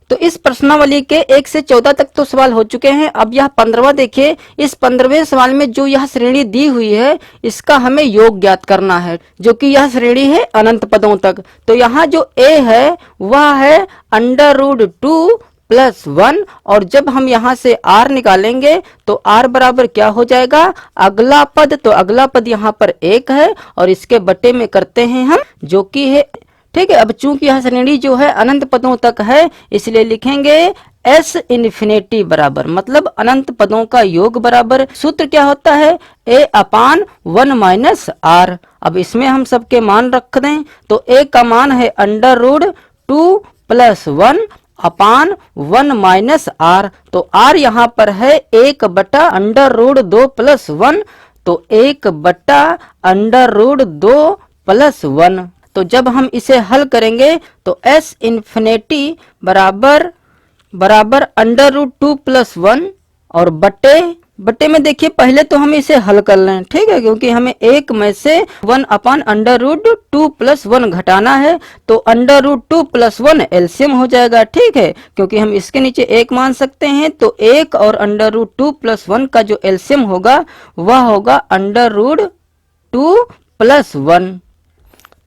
तो इस प्रश्नावली के 1 से 14 तक तो सवाल हो चुके हैं। अब यह 15वां देखिए। इस 15वें सवाल में जो यह श्रेणी दी हुई है इसका हमें योग ज्ञात करना है, जो कि यह श्रेणी है अनंत पदों तक। तो यहाँ जो a है वह है √2 + 1, और जब हम यहाँ से r निकालेंगे तो r बराबर क्या हो जाएगा, अगला पद। तो अगला पद यहाँ पर 1 है और इसके बटे में करते हैं हम, जो कि है, ठीक है। अब चूंकि यह श्रेणी जो है अनंत पदों तक है, इसलिए लिखेंगे s इन्फिनिटी बराबर, मतलब अनंत पदों का योग बराबर, सूत्र क्या होता है, a/1 - r। अब इसमें हम सबके मान रख दें। तो a का मान है √2 + 1 अपान 1 - r। तो r यहाँ पर है 1/√2 + 1, तो 1/√2 + 1। तो जब हम इसे हल करेंगे तो s इन्फिनिटी बराबर √2 + 1 और बटे में देखिए पहले तो हम इसे हल कर लें, ठीक है, क्योंकि हमें 1 में से 1/√2 + 1 घटाना है। तो √2 + 1 एलसीएम हो जाएगा, ठीक है, क्योंकि हम इसके नीचे 1 मान सकते हैं। तो 1 और √2 + 1 का जो एलसीएम होगा वह होगा √2 + 1।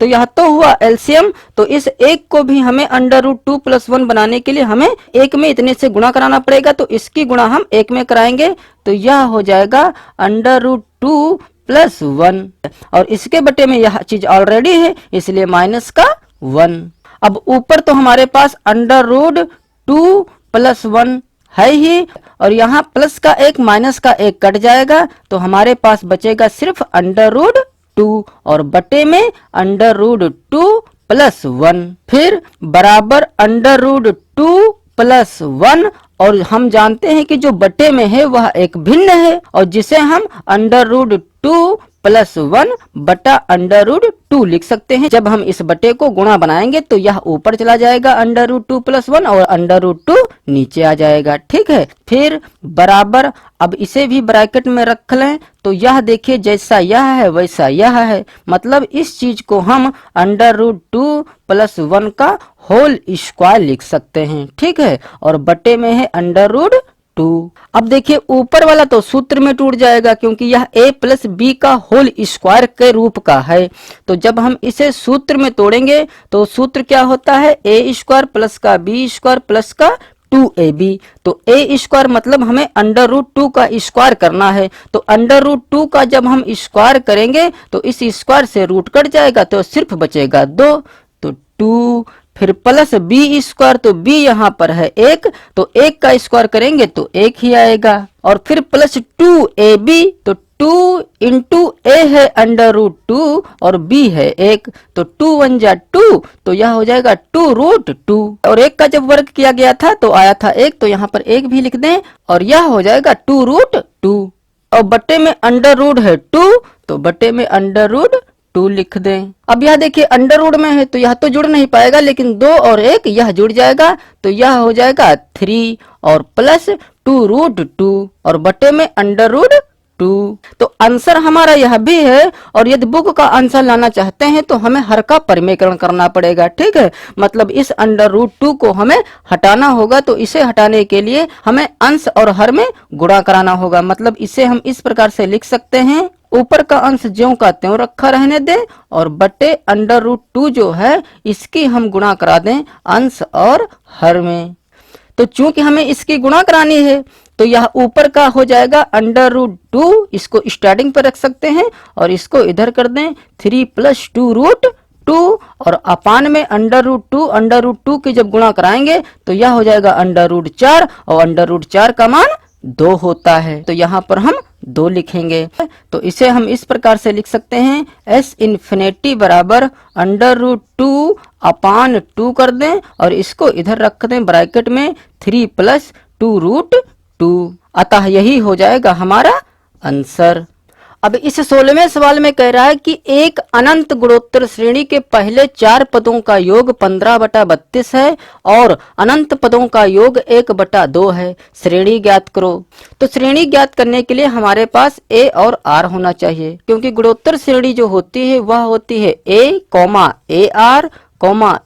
तो यह तो हुआ एलसीएम। तो इस 1 को भी हमें √2 + 1 बनाने के लिए हमें 1 में इतने से गुणा कराना पड़ेगा। तो इसकी गुणा हम 1 में कराएंगे, तो यह हो जाएगा √2 + 1, और इसके बटे में यह चीज ऑलरेडी है इसलिए -1। अब ऊपर तो हमारे पास √2 + 1 है ही, और यहाँ प्लस का 1 माइनस का 1 कट जाएगा, तो हमारे पास बचेगा सिर्फ √2 और बटे में √2 + 1, फिर बराबर √2 + 1। और हम जानते हैं कि जो बटे में है वह एक भिन्न है, और जिसे हम √2 + 1 बटा √2 लिख सकते हैं। जब हम इस बटे को गुणा बनाएंगे तो यह ऊपर चला जाएगा √2 + 1 और √2 नीचे आ जाएगा, ठीक है। फिर बराबर, अब इसे भी ब्रैकेट में रख लें। तो यह देखिए जैसा यह है वैसा यह है, मतलब इस चीज को हम √2 + 1 का होल स्क्वायर लिख सकते हैं, ठीक है, और बटे में है √2। अब देखिए ऊपर वाला तो सूत्र में टूट जाएगा क्योंकि यह a + b का होल स्क्वायर के रूप का है। तो जब हम इसे सूत्र में तोड़ेंगे तो सूत्र क्या होता है, a² + का b² + का 2ab। तो a² मतलब हमें √2 का स्क्वायर करना है। तो √2 का जब हम स्क्वायर करेंगे तो इस स्क्वायर से रूट कट जाएगा, तो सिर्फ बचेगा 2, तो 2, फिर प्लस b², तो b यहाँ पर है 1, तो 1 का स्क्वायर करेंगे तो 1 ही आएगा, और फिर प्लस 2ab, तो 2 × a है √2 और b है 1, तो 2 × 1 = 2, तो यह हो जाएगा 2√2। और 1 का जब वर्ग किया गया था तो आया था 1, तो यहाँ पर 1 भी लिख दें और यह हो जाएगा 2√2। और बटे में अंडर है 2, तो बटे में √2 लिख दें। अब यह देखिए अंडर में है तो यह तो जुड़ नहीं पाएगा, लेकिन 2 और 1 यह जुड़ जाएगा, तो यह हो जाएगा 3 और प्लस 2√2 और बटे में √2। तो आंसर हमारा यह भी है। और यदि बुक का आंसर लाना चाहते हैं तो हमें हर का परिमेयकरण करना पड़ेगा, ठीक है, मतलब इस √2 को हमें हटाना होगा। तो इसे हटाने के लिए हमें अंश और हर में गुणा कराना होगा। मतलब इसे हम इस प्रकार से लिख सकते हैं, ऊपर का अंश ज्यों का त्यों रखा रहने दें और बटे √2 जो है इसकी हम गुणा करा दें अंश और हर में। तो चूंकि हमें इसकी गुणा करानी है तो यह ऊपर का हो जाएगा √2, इसको स्टार्टिंग पर रख सकते हैं और इसको इधर कर दें 3 + 2√2 और अपान में √2 की जब गुणा कराएंगे तो यह हो जाएगा √4 और √4 का मान 2 होता है, तो यहाँ पर हम 2 लिखेंगे। तो इसे हम इस प्रकार से लिख सकते हैं, s इन्फिनिटी बराबर √2 अपान 2 कर दें और इसको इधर रख दें ब्रैकेट में 3 + 2√2। अतः यही हो जाएगा हमारा आंसर। अब इस 16वें सवाल में कह रहा है कि एक अनंत गुणोत्तर श्रेणी के पहले 4 पदों का योग 15/32 है और अनंत पदों का योग 1/2 है। श्रेणी ज्ञात करो। तो श्रेणी ज्ञात करने के लिए हमारे पास a और r होना चाहिए, क्योंकि गुणोत्तर श्रेणी जो होती है वह होती है a, ar, ar²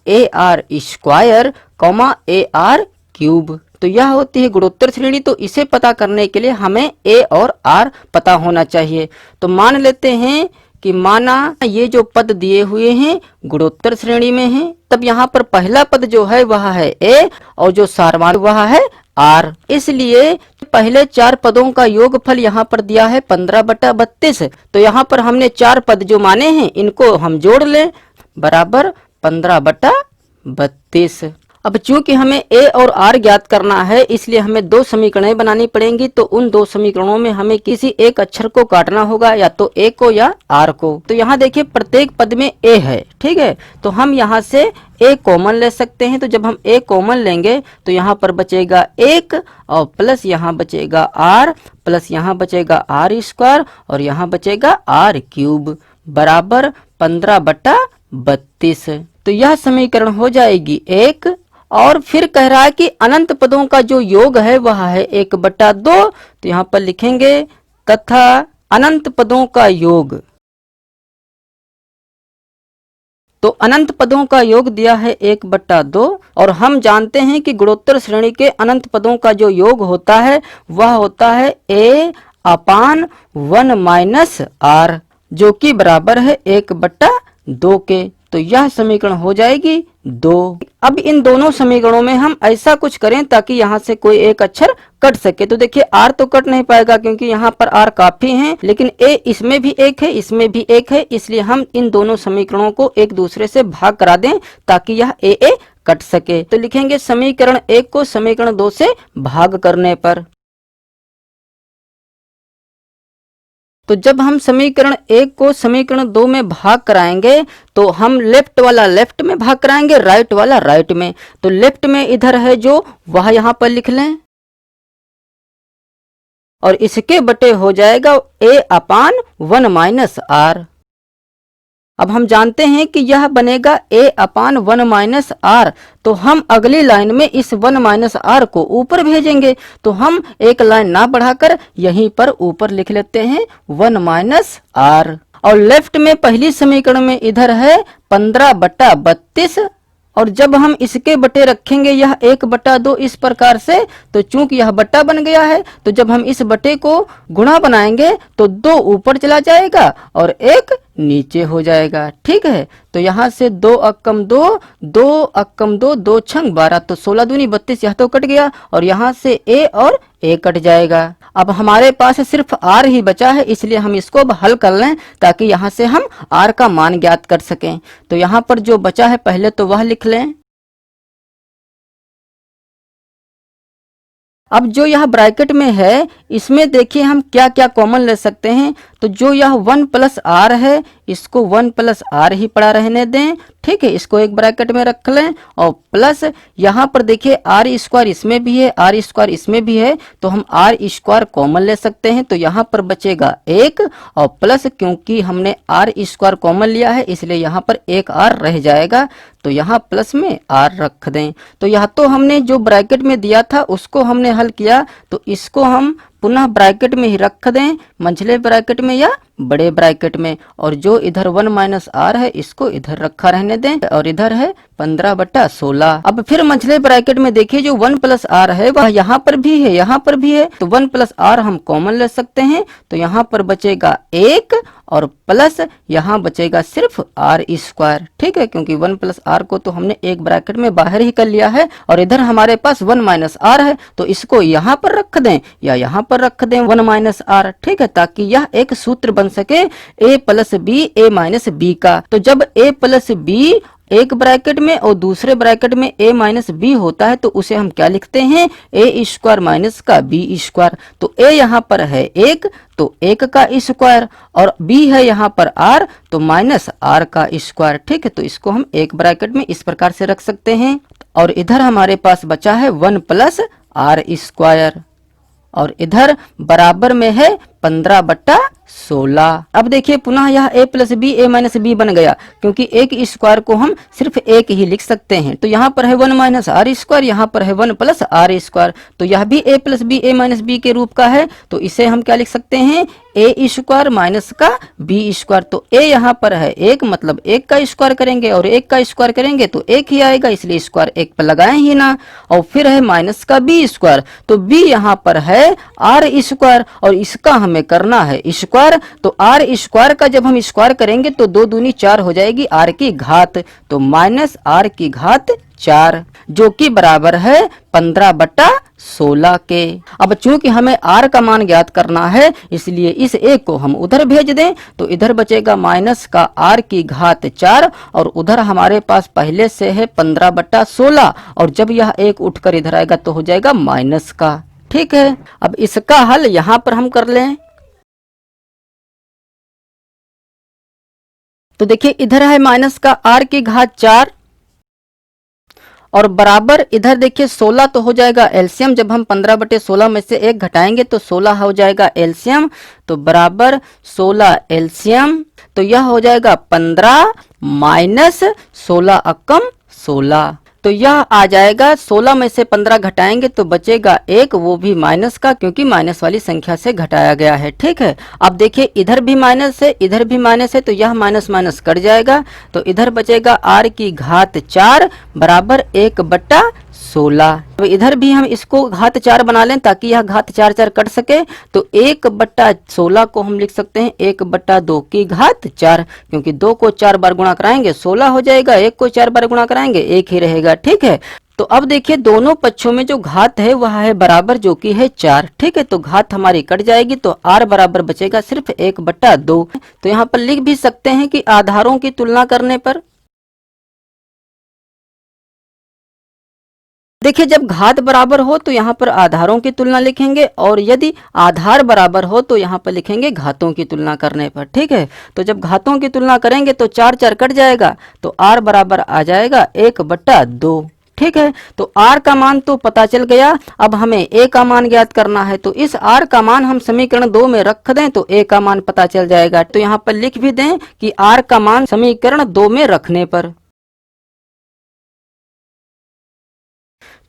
ar cube. तो यह होती है गुणोत्तर श्रेणी। तो इसे पता करने के लिए हमें a और r पता होना चाहिए। तो मान लेते हैं कि माना ये जो पद दिए हुए हैं गुणोत्तर श्रेणी में हैं, तब यहाँ पर पहला पद जो है वह है a और जो सारवान वह है r। इसलिए पहले 4 पदों का योगफल यहाँ पर दिया है 15/32। तो यहाँ पर हमने 4 पद जो माने हैं इनको हम जोड़ लें बराबर 15/32। अब चूंकि हमें a और r ज्ञात करना है इसलिए हमें 2 समीकरणें बनानी पड़ेंगी। तो उन 2 समीकरणों में हमें किसी एक अक्षर को काटना होगा, या तो a को या r को। तो यहाँ देखिए प्रत्येक पद में a है, ठीक है। तो हम यहाँ से a कॉमन ले सकते हैं। तो जब हम a कॉमन लेंगे तो यहाँ पर बचेगा 1 और प्लस यहाँ बचेगा r प्लस यहाँ बचेगा r² और यहाँ बचेगा r³ बराबर 15/32। तो यह समीकरण हो जाएगी 1। और फिर कह रहा है कि अनंत पदों का जो योग है वह है 1/2। तो यहाँ पर लिखेंगे तथा अनंत पदों का योग। तो अनंत पदों का योग दिया है 1/2 और हम जानते हैं कि गुणोत्तर श्रेणी के अनंत पदों का जो योग होता है वह होता है a/1 - r जो कि बराबर है 1/2 के। तो यह समीकरण हो जाएगी 2। अब इन दोनों समीकरणों में हम ऐसा कुछ करें ताकि यहाँ से कोई एक अक्षर कट सके। तो देखिए r तो कट नहीं पाएगा क्योंकि यहाँ पर r काफी है, लेकिन a इसमें भी 1 है इसमें भी 1 है, इसलिए हम इन दोनों समीकरणों को एक दूसरे से भाग करा दें ताकि यह a कट सके। तो लिखेंगे समीकरण 1 को समीकरण 2 से भाग करने पर। तो जब हम समीकरण 1 को समीकरण 2 में भाग कराएंगे तो हम लेफ्ट वाला लेफ्ट में भाग कराएंगे, राइट वाला राइट में। तो लेफ्ट में इधर है जो वह यहाँ पर लिख लें और इसके बटे हो जाएगा a/1 - r। अब हम जानते हैं कि यह बनेगा a/1 - r। तो हम अगली लाइन में इस 1 - r को ऊपर भेजेंगे। तो हम एक लाइन ना बढ़ाकर यहीं पर ऊपर लिख लेते हैं 1 - r। और लेफ्ट में पहली समीकरण में इधर है 15/32 और जब हम इसके बटे रखेंगे यह 1/2 इस प्रकार से। तो चूंकि यह बट्टा बन गया है तो जब हम इस बटे को गुणा बनाएंगे तो 2 ऊपर चला जाएगा और 1 नीचे हो जाएगा, ठीक है। तो यहाँ से 2 अक्कम 2, 2 अक्कम 2, 2 छंग 12, तो 16 दूनी 32 यह तो कट गया और यहाँ से a और a कट जाएगा। अब हमारे पास सिर्फ r ही बचा है, इसलिए हम इसको अब हल कर लें ताकि यहाँ से हम r का मान ज्ञात कर सकें। तो यहाँ पर जो बचा है पहले तो वह लिख लें। अब जो यह ब्रैकेट में है इसमें देखिए हम क्या क्या कॉमन ले सकते हैं। तो जो यह 1 + r है इसको 1 + r ही पड़ा रहने दें, ठीक है। इसको एक ब्रैकेट में रख लें और प्लस यहाँ पर देखिए r² इसमें भी है, r² इसमें भी है, तो हम r² कॉमन ले सकते हैं। तो यहाँ पर बचेगा 1 और प्लस क्योंकि हमने r² कॉमन लिया है इसलिए यहाँ पर एक r रह जाएगा। तो यहाँ प्लस में r रख दें। तो यह तो हमने जो ब्रैकेट में दिया था उसको हमने हल किया। तो इसको हम पुनः ब्रैकेट में ही रख दें, मंझले ब्रैकेट में या बड़े ब्रैकेट में। और जो इधर 1 - r है इसको इधर रखा रहने दें और इधर है 15/16। अब फिर मंझले ब्रैकेट में देखिए जो 1 + r है वह यहाँ पर भी है यहाँ पर भी है। तो 1 + r हम कॉमन ले सकते हैं। तो यहाँ पर बचेगा 1 और प्लस यहाँ बचेगा सिर्फ r², ठीक है। क्योंकि 1 + r को तो हमने एक ब्रैकेट में बाहर ही कर लिया है और इधर हमारे पास 1 - r है तो इसको यहाँ पर रख दें या यहाँ पर रख दें 1 - r, ठीक है, ताकि यह एक सूत्र बन सके a + b a - b का। तो जब a + b एक ब्रैकेट में और दूसरे ब्रैकेट में a - b होता है तो उसे हम क्या लिखते हैं a² माइनस का b²। तो a यहाँ पर है 1 तो 1 का स्क्वायर और b है यहाँ पर r तो -r का स्क्वायर, ठीक है। तो इसको हम एक ब्रैकेट में इस प्रकार से रख सकते हैं। और इधर हमारे पास बचा है 1 + r² और इधर बराबर में है 15/16। अब देखिए पुनः यह a plus b a minus b बन गया, क्योंकि एक स्क्वायर को हम सिर्फ एक ही लिख सकते हैं। तो यहाँ पर है 1 माइनस आर स्क्वायर, यहाँ पर है 1 प्लस आर स्क्वायर। तो यह भी a plus b a minus b के रूप का है। तो इसे हम क्या लिख सकते हैं, a स्क्वायर माइनस का b स्क्वायर। तो a यहाँ पर है 1, मतलब 1 का स्क्वायर करेंगे और 1 का स्क्वायर करेंगे तो 1 ही आएगा, इसलिए स्क्वायर 1 पर लगाएं ही ना। और फिर है माइनस का b स्क्वायर, तो b यहाँ पर है r स्क्वायर और इसका हमें करना है स्क्वायर। तो r स्क्वायर का जब हम स्क्वायर करेंगे तो 2 दूनी 4 हो जाएगी r की घात, तो माइनस r की घात 4, जो कि बराबर है 15/16 के। अब चूंकि हमें r का मान ज्ञात करना है, इसलिए इस एक को हम उधर भेज दें, तो इधर बचेगा माइनस का r की घात 4 और उधर हमारे पास पहले से है 15/16, और जब यह एक उठकर इधर आएगा तो हो जाएगा माइनस का। ठीक है, अब इसका हल यहाँ पर हम कर लें। तो देखिए इधर है माइनस का r की घात 4 और बराबर इधर देखिए 16 तो हो जाएगा एलसीएम। जब हम 15/16 में से 1 घटाएंगे तो 16 हो जाएगा एलसीएम, तो बराबर 16 एलसीएम, तो यह हो जाएगा 15 माइनस 16 अकम 16। तो यह आ जाएगा 16 में से 15 घटाएंगे तो बचेगा 1, वो भी माइनस का, क्योंकि माइनस वाली संख्या से घटाया गया है। ठीक है, अब देखिए इधर भी माइनस है, इधर भी माइनस है, तो यह माइनस माइनस कट जाएगा, तो इधर बचेगा r की घात 4 बराबर 1/16। तो इधर भी हम इसको घात 4 बना लें ताकि यह घात 4 4 कट सके, तो 1/16 को हम लिख सकते हैं 1/2 की घात 4, क्योंकि 2 को 4 बार गुणा कराएंगे 16 हो जाएगा, 1 को 4 बार गुणा कराएंगे 1 ही रहेगा। ठीक है, तो अब देखिए दोनों पक्षों में जो घात है वह है बराबर, जो कि है 4। ठीक है, तो घात हमारी कट जाएगी, तो r बराबर बचेगा सिर्फ 1/2। तो यहाँ पर लिख भी सकते हैं कि आधारों की तुलना करने पर देखिए जब घात बराबर हो तो यहाँ पर आधारों की तुलना लिखेंगे, और यदि आधार बराबर हो तो यहाँ पर लिखेंगे घातों की तुलना करने पर। ठीक है, तो जब घातों की तुलना करेंगे तो 4 4 कट जाएगा, तो r बराबर आ जाएगा 1/2। ठीक है, तो r का मान तो पता चल गया। अब हमें a का मान ज्ञात करना है, तो इस r का मान हम समीकरण 2 में रख दें तो a का मान पता चल जाएगा। तो यहाँ पर लिख भी दें कि r का मान समीकरण 2 में रखने पर।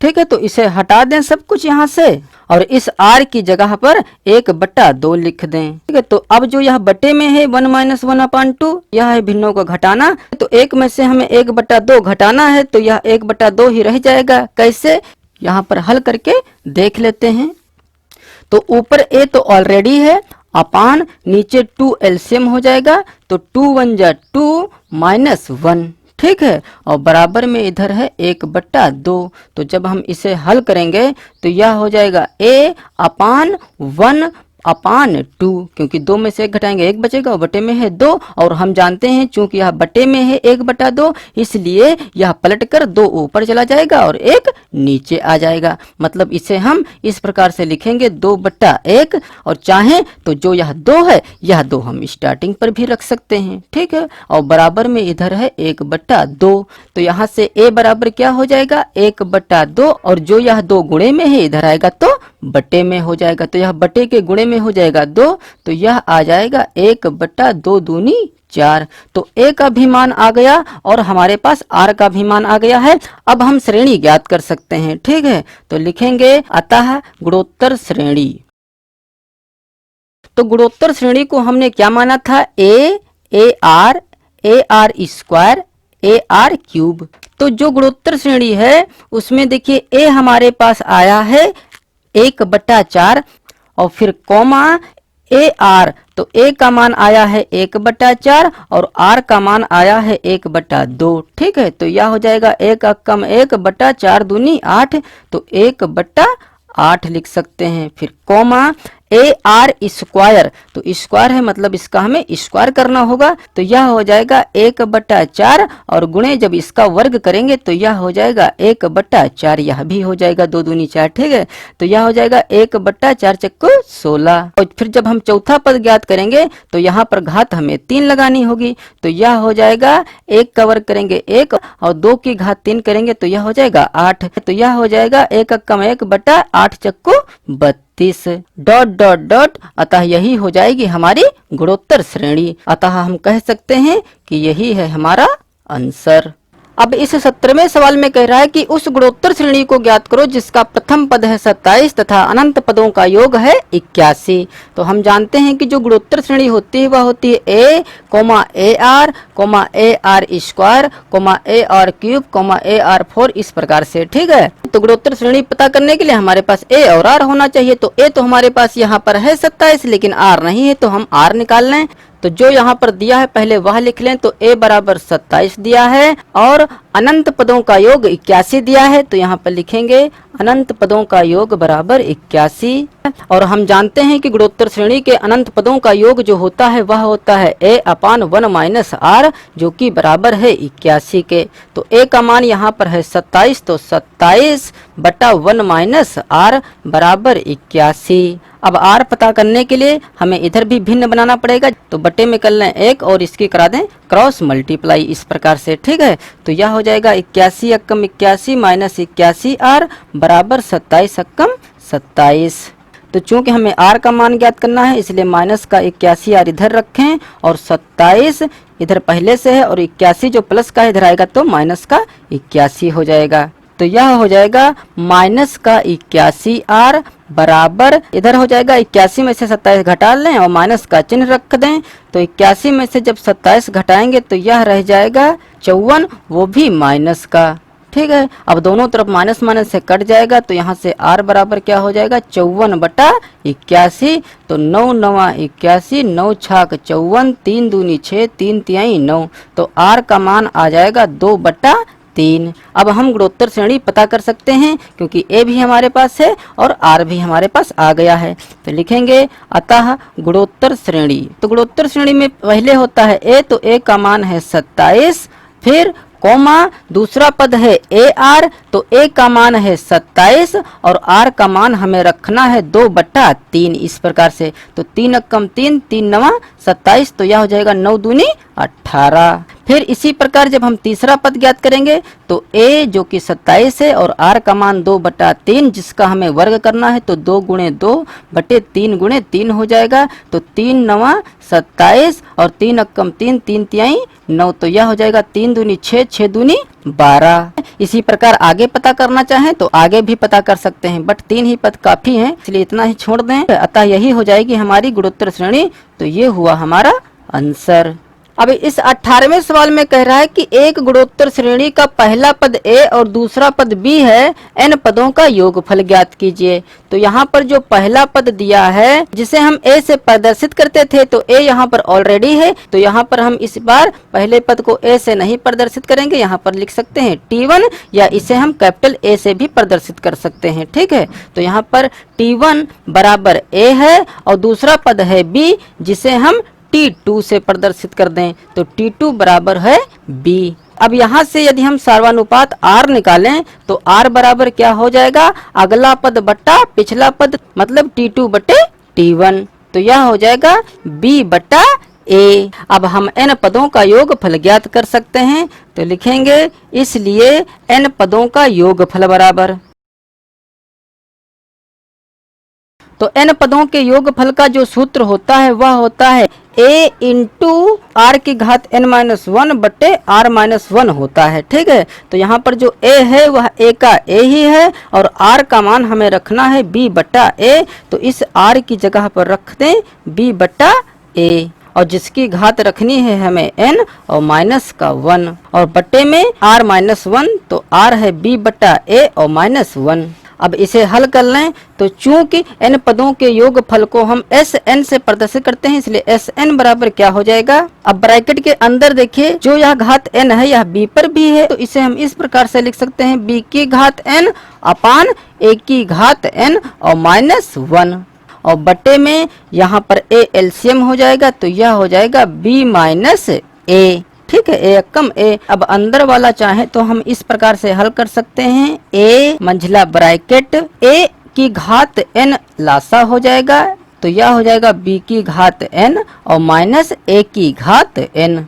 ठीक है, तो इसे हटा दें सब कुछ यहाँ से और इस r की जगह पर 1/2 लिख दें। ठीक है, तो अब जो यह बटे में है 1 माइनस 1/2, यह है भिन्नों को घटाना, तो 1 में से हमें 1/2 घटाना है, तो यह 1/2 ही रह जाएगा। कैसे, यहाँ पर हल करके देख लेते हैं। तो ऊपर a तो ऑलरेडी है, अपान नीचे 2 एलसीएम हो जाएगा, तो 2 1 जा 2 माइनस 1। ठीक है, और बराबर में इधर है 1/2। तो जब हम इसे हल करेंगे तो यह हो जाएगा a अपान 1 अपान 2, क्योंकि 2 में से 1 घटाएंगे 1 बचेगा और बटे में है 2, और हम जानते हैं चूंकि यह बटे में है 1/2, इसलिए यह पलटकर 2 ऊपर चला जाएगा और 1 नीचे आ जाएगा। मतलब इसे हम इस प्रकार से लिखेंगे 2/1, और चाहें तो जो यह 2 है यह 2 हम स्टार्टिंग पर भी रख सकते हैं। ठीक है, और बराबर में इधर है 1/2, तो यहाँ से a बराबर क्या हो जाएगा 1/2, और जो यह 2 गुणे में है इधर आएगा तो बटे में हो जाएगा, तो यह बटे के गुणे में हो जाएगा 2, तो यह आ जाएगा 1/2 दूनी 4। तो a का भी मान आ गया और हमारे पास r का भी मान आ गया है। अब हम श्रेणी ज्ञात कर सकते हैं। ठीक है, तो लिखेंगे अतः गुणोत्तर श्रेणी। तो गुणोत्तर श्रेणी को हमने क्या माना था, ar स्क्वायर ar क्यूब। तो जो गुणोत्तर श्रेणी है उसमें देखिए a हमारे पास आया है 1/4 और फिर कॉमा AR, तो a का मान आया है 1/4 और r का मान आया है 1/2। ठीक है, तो यह हो जाएगा 1 कम 1/4 दूनी 8, तो 1/8 लिख सकते हैं। फिर कॉमा AR स्क्वायर, तो स्क्वायर है मतलब इसका हमें स्क्वायर करना होगा, तो यह हो जाएगा 1/4 और गुणे जब इसका वर्ग करेंगे तो यह हो जाएगा 1/4, यह भी हो जाएगा 2 दूनी 4। ठीक है, तो यह हो जाएगा 1/4 चक्को 16। और फिर जब हम चौथा पद ज्ञात करेंगे तो यहाँ पर घात हमें 3 लगानी होगी, तो यह हो जाएगा 1 का वर्ग करेंगे 1 और 2 की घात 3 करेंगे तो यह हो जाएगा 8, तो यह हो जाएगा 1 कम 1/8 चक्को 32। 36 डॉट डॉट डॉट। अतः यही हो जाएगी हमारी गुणोत्तर श्रेणी। अतः हम कह सकते हैं कि यही है हमारा आंसर। अब इस 17वें सवाल में कह रहा है कि उस गुणोत्तर श्रेणी को ज्ञात करो जिसका प्रथम पद है 27 तथा अनंत पदों का योग है 81। तो हम जानते हैं कि जो गुणोत्तर श्रेणी होती है वह होती है A comma A R square A R cube A R 4 इस प्रकार से। ठीक है, तो गुणोत्तर श्रेणी पता करने के लिए हमारे पास ए और आर होना चाहिए। तो ए तो हमारे पास यहाँ पर है 27 लेकिन आर नहीं है, तो हम आर निकाल लें। तो जो यहाँ पर दिया है पहले वह लिख लें। तो a बराबर 27 दिया है और अनंत पदों का योग 81 दिया है। तो यहाँ पर लिखेंगे अनंत पदों का योग बराबर 81। और हम जानते हैं कि गुणोत्तर श्रेणी के अनंत पदों का योग जो होता है वह होता है a अपान 1 माइनस आर जो कि बराबर है 81 के। तो a का मान यहाँ पर है 27, तो 27 बटा 1 माइनस आर बराबर 81। अब r पता करने के लिए हमें इधर भी भिन्न बनाना पड़ेगा। तो बटे में कर लें 1 और इसकी करा दें क्रॉस मल्टीप्लाई इस प्रकार से। ठीक है, तो यह हो जाएगा 81 अक्कम 81 माइनस 81 आर बराबर 27 अक्कम 27। तो चूंकि हमें r का मान ज्ञात करना है इसलिए माइनस का 81 आर इधर रखें और 27 इधर पहले से है और 81 जो प्लस का इधर आएगा तो माइनस का 81 हो जाएगा। तो यह हो जाएगा माइनस का 81 आर बराबर इधर हो जाएगा 81 में से 27 घटा लें और माइनस का चिन्ह रख दें। तो 81 में से जब 27 घटाएंगे तो यह रह जाएगा 54, वो भी माइनस का। ठीक है, अब दोनों तरफ माइनस माइनस से कट जाएगा तो यहाँ से r बराबर क्या हो जाएगा 54 बटा 81। तो 9 नवा 81, 9 छाक 54, 3 दूनी 6, 3 तिहाई 9। तो r का मान आ जाएगा 2 बटा 3। अब हम गुणोत्तर श्रेणी पता कर सकते हैं क्योंकि a भी हमारे पास है और r भी हमारे पास आ गया है। तो लिखेंगे अतः गुणोत्तर श्रेणी। तो गुणोत्तर श्रेणी में पहले होता है a, तो a का मान है 27, फिर कोमा दूसरा पद है ए आर, तो a का मान है 27 और r का मान हमें रखना है 2 बटा 3 इस प्रकार से। तो 3 अक्कम 3, 3 नवा 27, तो यह हो जाएगा 9 दूनी 18। फिर इसी प्रकार जब हम तीसरा पद ज्ञात करेंगे तो a जो कि 27 है और r का मान 2 बटा 3 जिसका हमें वर्ग करना है तो 2 गुणे 2 बटे 3 गुणे 3 हो जाएगा। तो 3 नवा 27 और 3 अक्कम 3, 3 तिहाई 9। तो यह हो जाएगा 3 दूनी 6, 6 दूनी 12। इसी प्रकार आगे पता करना चाहें तो आगे भी पता कर सकते हैं, बट 3 ही पद काफी हैं इसलिए इतना ही छोड़ दें। अतः यही हो जाएगी हमारी गुणोत्तर श्रेणी। तो ये हुआ हमारा आंसर। अब इस 18वें सवाल में कह रहा है कि एक गुणोत्तर श्रेणी का पहला पद a और दूसरा पद b है, n पदों का योगफल ज्ञात कीजिए। तो यहाँ पर जो पहला पद दिया है जिसे हम a से प्रदर्शित करते थे तो a यहाँ पर ऑलरेडी है, तो यहाँ पर हम इस बार पहले पद को a से नहीं प्रदर्शित करेंगे, यहाँ पर लिख सकते हैं T1 या इसे हम कैपिटल A से भी प्रदर्शित कर सकते हैं। ठीक है, तो यहाँ पर T1 बराबर a है और दूसरा पद है b जिसे हम T2 से प्रदर्शित कर दें तो T2 बराबर है B। अब यहाँ से यदि हम सर्वानुपात R निकालें तो R बराबर क्या हो जाएगा, अगला पद बट्टा पिछला पद, मतलब T2 बटे T1। तो यह हो जाएगा B बटा A। अब हम n पदों का योगफल ज्ञात कर सकते हैं तो लिखेंगे इसलिए n पदों का योगफल बराबर। तो n पदों के योगफल का जो सूत्र होता है वह होता है a इंटू आर की घात n-1 बटे r-1 होता है। ठीक है, तो यहाँ पर जो a है वह a का a ही है और r का मान हमें रखना है b बटा a। तो इस r की जगह पर रख दें b बटा a और जिसकी घात रखनी है हमें n और माइनस का 1 और बटे में r-1, तो r है b बटा a और -1। अब इसे हल कर लें तो चूंकि n पदों के योगफल को हम Sn से प्रदर्शित करते हैं इसलिए Sn बराबर क्या हो जाएगा। अब ब्रैकेट के अंदर देखिए जो यह घात n है यह b पर भी है, तो इसे हम इस प्रकार से लिख सकते हैं b की घात n अपान a की घात n और -1 और बटे में यहाँ पर a एलसीएम हो जाएगा तो यह हो जाएगा b माइनस a। ठीक है, a कम a। अब अंदर वाला चाहे तो हम इस प्रकार से हल कर सकते हैं a मंझला ब्रैकेट a की घात n लासा हो जाएगा तो यह हो जाएगा b की घात n और माइनस a की घात n,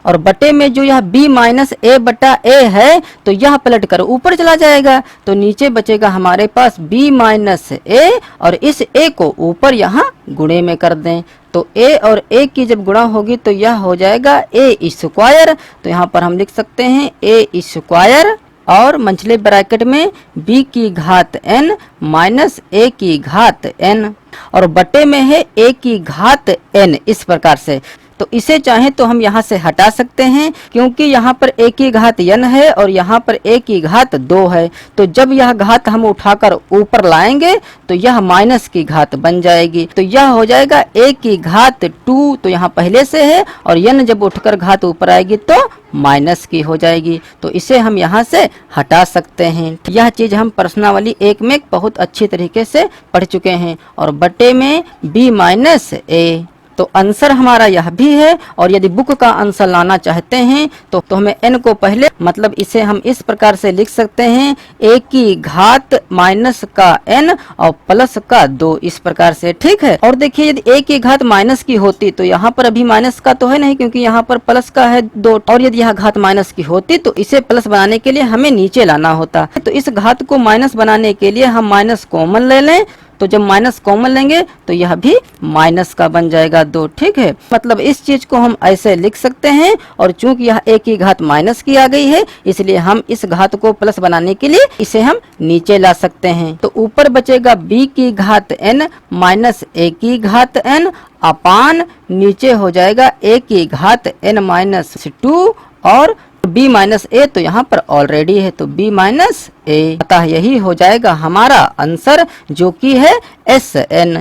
और बटे में जो यह b माइनस a बटा a है तो यह पलट कर ऊपर चला जाएगा, तो नीचे बचेगा हमारे पास b माइनस a और इस a को ऊपर यहाँ गुणे में कर दें, तो a और a की जब गुणा होगी तो यह हो जाएगा a स्क्वायर। तो यहाँ पर हम लिख सकते हैं a स्क्वायर और मंझले ब्रैकेट में b की घात n माइनस a की घात n, और बटे में है a की घात n। इस प्रकार से तो इसे चाहे तो हम यहाँ से हटा सकते हैं, क्योंकि यहाँ पर a की घात n है और यहाँ पर a की घात 2 है, तो जब यह घात हम उठाकर ऊपर लाएंगे तो यह माइनस की घात बन जाएगी, तो यह हो जाएगा a की घात 2, तो यहाँ पहले से है, और n जब उठकर घात ऊपर आएगी तो माइनस की हो जाएगी, तो इसे हम यहाँ से हटा सकते हैं। यह चीज हम प्रश्नावली 1 में बहुत अच्छी तरीके से पढ़ चुके हैं। और बटे में b माइनस a, तो आंसर हमारा यह भी है। और यदि बुक का आंसर लाना चाहते हैं तो हमें n को पहले, मतलब इसे हम इस प्रकार से लिख सकते हैं a की घात माइनस का n और प्लस का 2, इस प्रकार से, ठीक है। और देखिए यदि a की घात माइनस की होती तो यहाँ पर अभी माइनस का तो है नहीं, क्योंकि यहाँ पर प्लस का है 2, और यदि यह घात माइनस की होती तो इसे प्लस बनाने के लिए हमें नीचे लाना होता। तो इस घात को माइनस बनाने के लिए हम माइनस कॉमन ले लें, तो जब माइनस कॉमन लेंगे तो यह भी माइनस का बन जाएगा 2, ठीक है। मतलब इस चीज को हम ऐसे लिख सकते हैं, और चूंकि यह a की घात माइनस की आ गई है इसलिए हम इस घात को प्लस बनाने के लिए इसे हम नीचे ला सकते हैं। तो ऊपर बचेगा b की घात n माइनस a की घात n अपान नीचे हो जाएगा a की घात n माइनस 2 और b माइनस a, तो यहाँ पर ऑलरेडी है तो b माइनस a, अतः यही हो जाएगा हमारा आंसर जो कि है SN।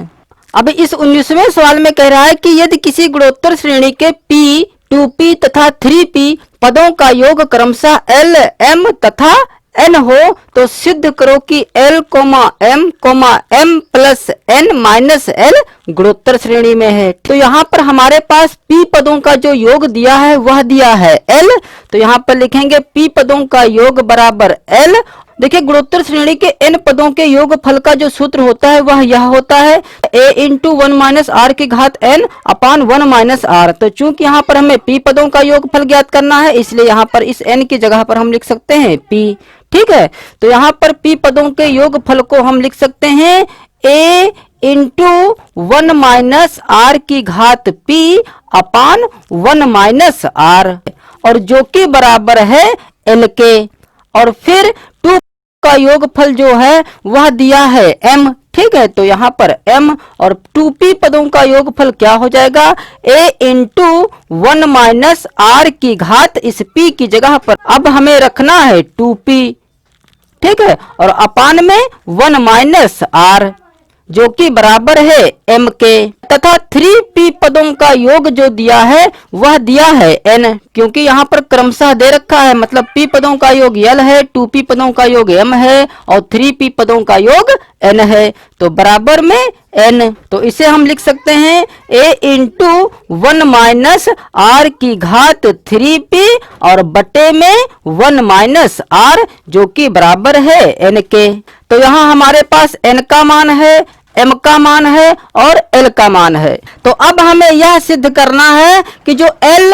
अब इस 19वें सवाल में कह रहा है कि यदि किसी गुणोत्तर श्रेणी के p, 2p तथा 3p पदों का योग क्रमशः l, m तथा n हो तो सिद्ध करो कि l, m, m plus n minus l गुणोत्तर श्रेणी में है। तो यहाँ पर हमारे पास p पदों का जो योग दिया है वह दिया है l, तो यहाँ पर लिखेंगे p पदों का योग बराबर l। देखिए गुणोत्तर श्रेणी के n पदों के योग फल का जो सूत्र होता है वह यह होता है a इंटू 1 माइनस आर की घात n अपान 1 माइनस आर। तो चूंकि यहाँ पर हमें p पदों का योग फल ज्ञात करना है इसलिए यहाँ पर इस n की जगह पर हम लिख सकते हैं p, ठीक है। तो यहाँ पर p पदों के योग फल को हम लिख सकते हैं a इंटू 1 माइनस आर की घात p अपान 1 माइनस आर, और जो कि बराबर है l के, और फिर 2 का योगफल जो है वह दिया है m, ठीक है। तो यहाँ पर m और 2p पदों का योगफल क्या हो जाएगा a इंटू 1 माइनस आर की घात इस p की जगह पर अब हमें रखना है 2p, ठीक है, और अपान में 1 माइनस आर जो कि बराबर है m के, तथा 3p पदों का योग जो दिया है वह दिया है n, क्योंकि यहाँ पर क्रमशः दे रखा है, मतलब p पदों का योग l है, 2p पदों का योग m है और 3p पदों का योग n है, तो बराबर में n। तो इसे हम लिख सकते हैं a इंटू 1 माइनस आर की घात 3p और बटे में 1 माइनस आर जो कि बराबर है n के। तो यहाँ हमारे पास n का मान है, m का मान है और l का मान है। तो अब हमें यह सिद्ध करना है कि जो l,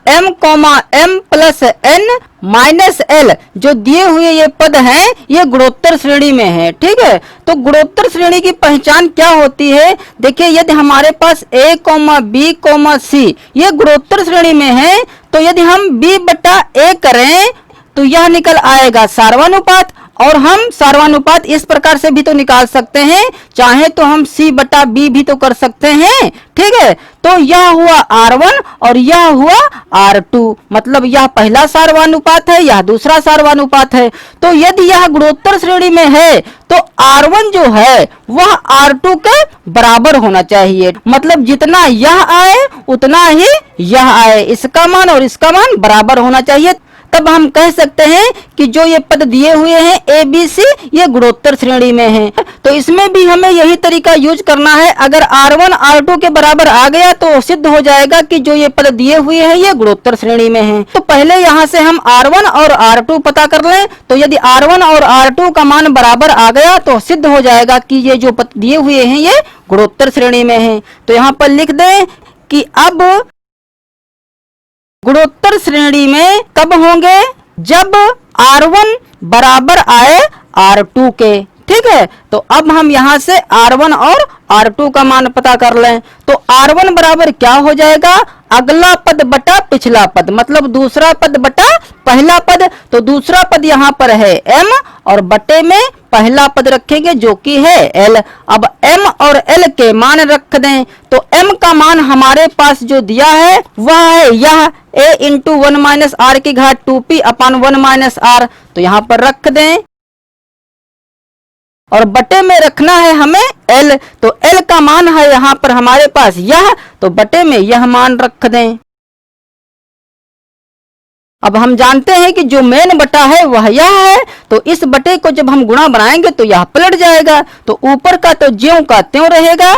m plus n minus l जो दिए हुए ये पद हैं ये गुणोत्तर श्रेणी में है, ठीक है। तो गुणोत्तर श्रेणी की पहचान क्या होती है, देखिए यदि हमारे पास a, b, c ये गुणोत्तर श्रेणी में है तो यदि हम b बटा a करें तो यह निकल आएगा सार्वानुपात, और हम सार्वानुपात इस प्रकार से भी तो निकाल सकते हैं, चाहे तो हम c बटा b भी तो कर सकते हैं, ठीक है। तो यह हुआ R1 और यह हुआ R2, मतलब यह पहला सार्वानुपात है, यह दूसरा सार्वानुपात है। तो यदि यह गुणोत्तर श्रेणी में है तो R1 जो है वह R2 के बराबर होना चाहिए, मतलब जितना यह आए उतना ही यह आए, इसका मान और इसका मान बराबर होना चाहिए। तब हम कह सकते हैं कि जो ये पद दिए हुए हैं a, b, c ये गुणोत्तर श्रेणी में हैं। तो इसमें भी हमें यही तरीका यूज करना है। अगर R1 R2 के बराबर आ गया तो सिद्ध हो जाएगा कि जो ये पद दिए हुए हैं ये गुणोत्तर श्रेणी में हैं। तो पहले यहाँ से हम R1 और R2 पता कर लें। तो यदि R1 और R2 का मान बराबर आ गया तो सिद्ध हो जाएगा कि ये जो पद दिए हुए हैं ये गुणोत्तर श्रेणी में हैं। तो यहाँ पर लिख दें कि अब गुणोत्तर श्रेणी में कब होंगे, जब R1 बराबर आए R2 के। ठीक है, तो अब हम यहाँ से R1 और R2 का मान पता कर लें। तो R1 बराबर क्या हो जाएगा, अगला पद बटा पिछला पद, मतलब दूसरा पद बटा पहला पद। तो दूसरा पद यहाँ पर है M और बटे में पहला पद रखेंगे जो कि है L। अब M और L के मान रख दें। तो M का मान हमारे पास जो दिया है वह है यह a इंटू 1 माइनस आर की घात 2p अपान 1 माइनस आर। तो यहाँ पर रख दें और बटे में रखना है हमें L। तो L का मान है यहाँ पर हमारे पास यह, तो बटे में यह मान रख दें। अब हम जानते हैं कि जो मेन बटा है वह यह है। तो इस बटे को जब हम गुणा बनाएंगे तो यह पलट जाएगा। तो ऊपर का तो ज्यों का त्यों रहेगा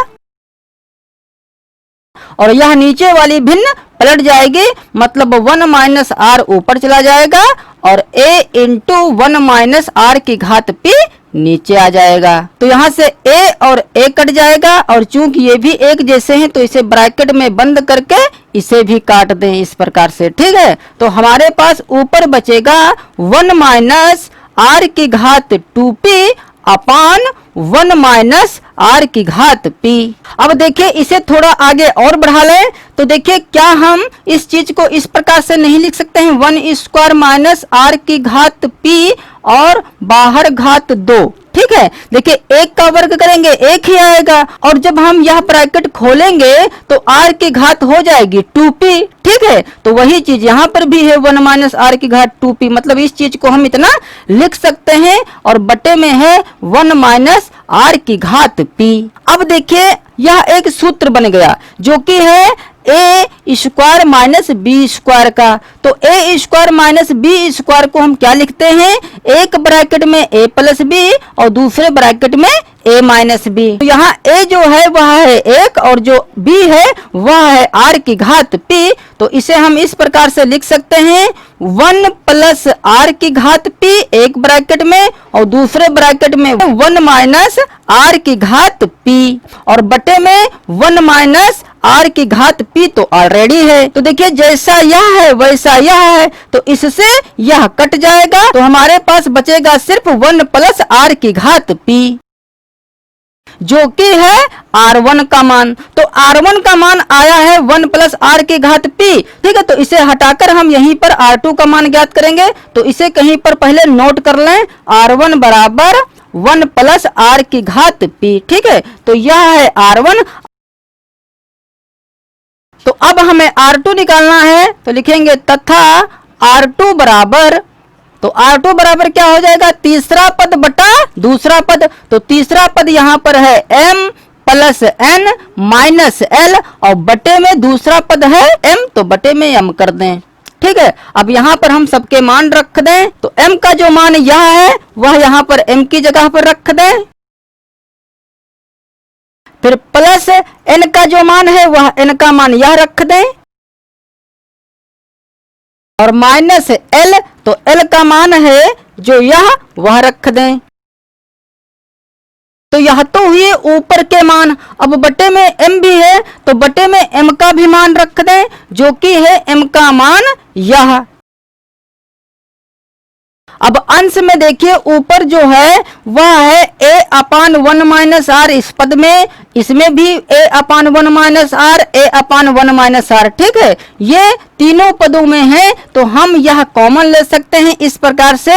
और यह नीचे वाली भिन्न पलट जाएगी, मतलब 1 माइनस आर ऊपर चला जाएगा और a इंटू 1 माइनस आर की घात p नीचे आ जाएगा। तो यहाँ से a और a कट जाएगा और चूंकि ये भी एक जैसे हैं तो इसे ब्रैकेट में बंद करके इसे भी काट दें इस प्रकार से। ठीक है, तो हमारे पास ऊपर बचेगा 1 माइनस आर की घात 2p अपान 1 माइनस आर की घात p। अब देखिए इसे थोड़ा आगे और बढ़ा लें। तो देखिए क्या हम इस चीज को इस प्रकार से नहीं लिख सकते हैं 1 स्क्वायर माइनस आर की घात p और बाहर घात 2। ठीक है, देखिए एक का वर्ग करेंगे एक ही आएगा और जब हम यह ब्रैकेट खोलेंगे तो आर की घात हो जाएगी 2p। ठीक है, तो वही चीज यहाँ पर भी है 1 माइनस आर की घात 2p, मतलब इस चीज को हम इतना लिख सकते हैं और बटे में है 1 माइनस आर की घात p। अब देखिए यह एक सूत्र बन गया जो कि है a square minus b square का। तो a square minus b square को हम क्या लिखते हैं, एक ब्रैकेट में a प्लस बी और दूसरे ब्रैकेट में a माइनस बी। तो यहाँ a जो है वह है 1 और जो b है वह है r की घात p। तो इसे हम इस प्रकार से लिख सकते हैं 1 प्लस r की घात p एक ब्रैकेट में और दूसरे ब्रैकेट में 1 माइनस r की घात p और बटे में 1 माइनस r की घात p तो ऑलरेडी है। तो देखिए जैसा यह है वैसा यह है, तो इससे यह कट जाएगा। तो हमारे पास बचेगा सिर्फ 1 प्लस r की घात p जो कि है R1 का मान। तो R1 का मान आया है 1 प्लस आर की घात p। ठीक है, तो इसे हटाकर हम यहीं पर R2 का मान ज्ञात करेंगे। तो इसे कहीं पर पहले नोट कर लें, R1 बराबर 1 प्लस आर की घात p। ठीक है, तो यह है R1। तो अब हमें R2 निकालना है। तो लिखेंगे तथा R2 बराबर, तो R2 बराबर क्या हो जाएगा, तीसरा पद बटा दूसरा पद। तो तीसरा पद यहाँ पर है m plus n minus l और बटे में दूसरा पद है m, तो बटे में m कर दें। ठीक है, अब यहाँ पर हम सबके मान रख दें। तो m का जो मान यह है वह यहाँ पर m की जगह पर रख दें। फिर प्लस n का जो मान है वह n का मान यह रख दें और माइनस l, तो l का मान है जो यह वह रख दें। तो यह तो हुए ऊपर के मान। अब बटे में m भी है तो बटे में m का भी मान रख दें जो कि है m का मान यह। अब अंश में देखिए ऊपर जो है वह है a अपान 1 माइनस आर इस पद में, इसमें भी a upon 1 minus r, a upon 1 minus r. ठीक है, ये तीनों पदों में है तो हम यह कॉमन ले सकते हैं इस प्रकार से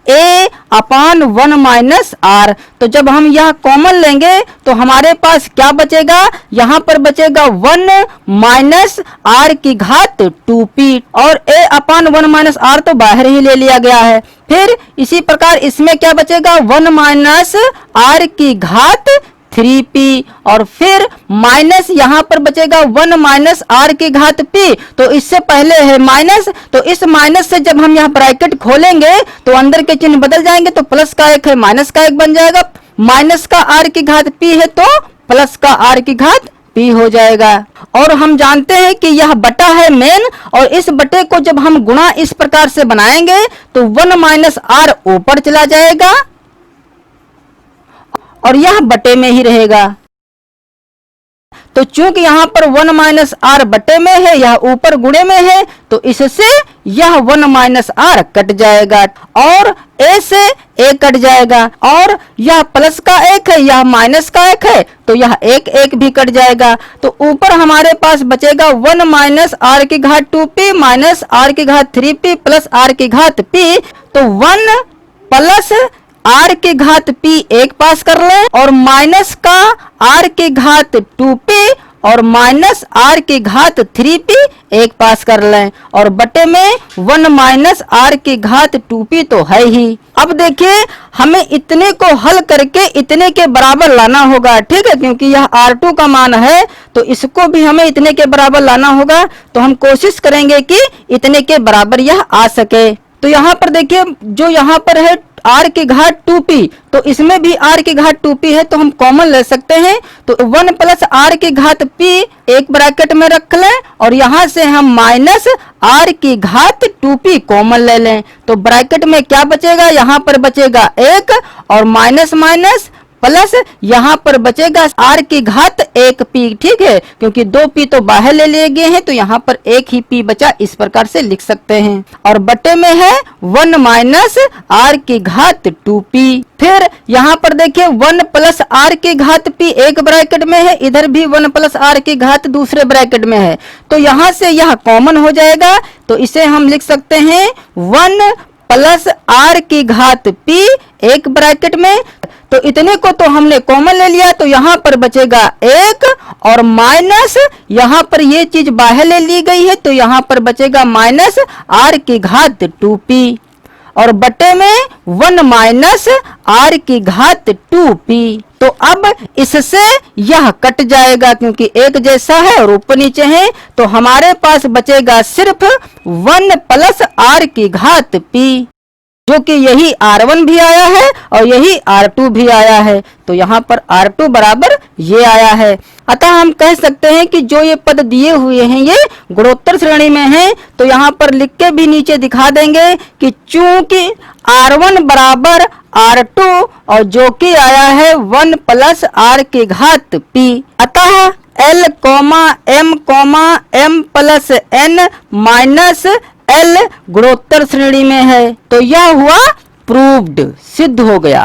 a अपान 1 माइनस आर। तो जब हम यह कॉमन लेंगे तो हमारे पास क्या बचेगा, यहाँ पर बचेगा 1 माइनस आर की घात 2p और a अपान 1 माइनस आर तो बाहर ही ले लिया गया है। फिर इसी प्रकार इसमें क्या बचेगा 1 माइनस आर की घात 3p और फिर माइनस यहाँ पर बचेगा 1 माइनस आर की घात p। तो इससे पहले है माइनस, तो इस माइनस से जब हम यहाँ ब्रैकेट खोलेंगे तो अंदर के चिन्ह बदल जाएंगे, तो प्लस का एक है माइनस का एक बन जाएगा, माइनस का r की घात p है तो प्लस का r की घात p हो जाएगा। और हम जानते हैं कि यह बटा है मेन, और इस बटे को जब हम गुणा इस प्रकार से बनाएंगे तो 1 माइनस r ऊपर चला जाएगा और यह बटे में ही रहेगा। तो चूंकि यहाँ पर 1 माइनस आर बटे में है, यह ऊपर गुणे में है, तो इससे यह 1 माइनस आर कट जाएगा और a से a कट जाएगा, और यह प्लस का 1 है, यह माइनस का 1 है, तो यह 1 1 भी कट जाएगा। तो ऊपर हमारे पास बचेगा 1 माइनस आर की घात 2p माइनस आर की घात 3p प्लस आर की घात p। तो 1 प्लस r की घात p एक पास कर लें और माइनस का r की घात 2p और माइनस r की घात 3p एक पास कर लें, और बटे में 1 माइनस r की घात 2p तो है ही। अब देखिए हमें इतने को हल करके इतने के बराबर लाना होगा, ठीक है, क्योंकि यह r2 का मान है तो इसको भी हमें इतने के बराबर लाना होगा। तो हम कोशिश करेंगे कि इतने के बराबर यह आ सके। तो यहाँ पर देखिए जो यहाँ पर है r की घात 2p, तो इसमें भी r की घात 2p है तो हम कॉमन ले सकते हैं। तो 1 प्लस r की घात p एक ब्रैकेट में रख लें और यहाँ से हम माइनस r की घात 2p कॉमन ले लें। तो ब्रैकेट में क्या बचेगा, यहाँ पर बचेगा 1 और माइनस माइनस प्लस यहाँ पर बचेगा r की घात 1p, ठीक है, क्योंकि 2p तो बाहर ले लिए गए हैं तो यहाँ पर एक ही p बचा, इस प्रकार से लिख सकते हैं। और बटे में है 1 माइनस r की घात 2p। फिर यहाँ पर देखिए 1 प्लस r की घात p एक ब्रैकेट में है, इधर भी 1 प्लस r की घात दूसरे ब्रैकेट में है, तो यहाँ से यह कॉमन हो जाएगा। तो इसे हम लिख सकते हैं 1 प्लस r की घात p एक ब्रैकेट में। तो इतने को तो हमने कॉमन ले लिया, तो यहाँ पर बचेगा 1 और माइनस यहाँ पर ये चीज बाहर ले ली गई है तो यहाँ पर बचेगा माइनस r की घात 2p और बटे में 1 माइनस r की घात 2p। तो अब इससे यह कट जाएगा क्योंकि एक जैसा है और ऊपर नीचे है, तो हमारे पास बचेगा सिर्फ 1 प्लस r की घात p, जो कि यही r1 भी आया है और यही r2 भी आया है। तो यहाँ पर r2 बराबर ये आया है। अतः हम कह सकते हैं कि जो ये पद दिए हुए हैं ये गुणोत्तर श्रेणी में हैं। तो यहाँ पर लिख के भी नीचे दिखा देंगे कि चूंकि r1 बराबर r2 और जो कि आया है 1 प्लस r की घात p, अतः l m plus n minus l गुणोत्तर श्रेणी में है। तो यह हुआ प्रूव्ड, सिद्ध हो गया।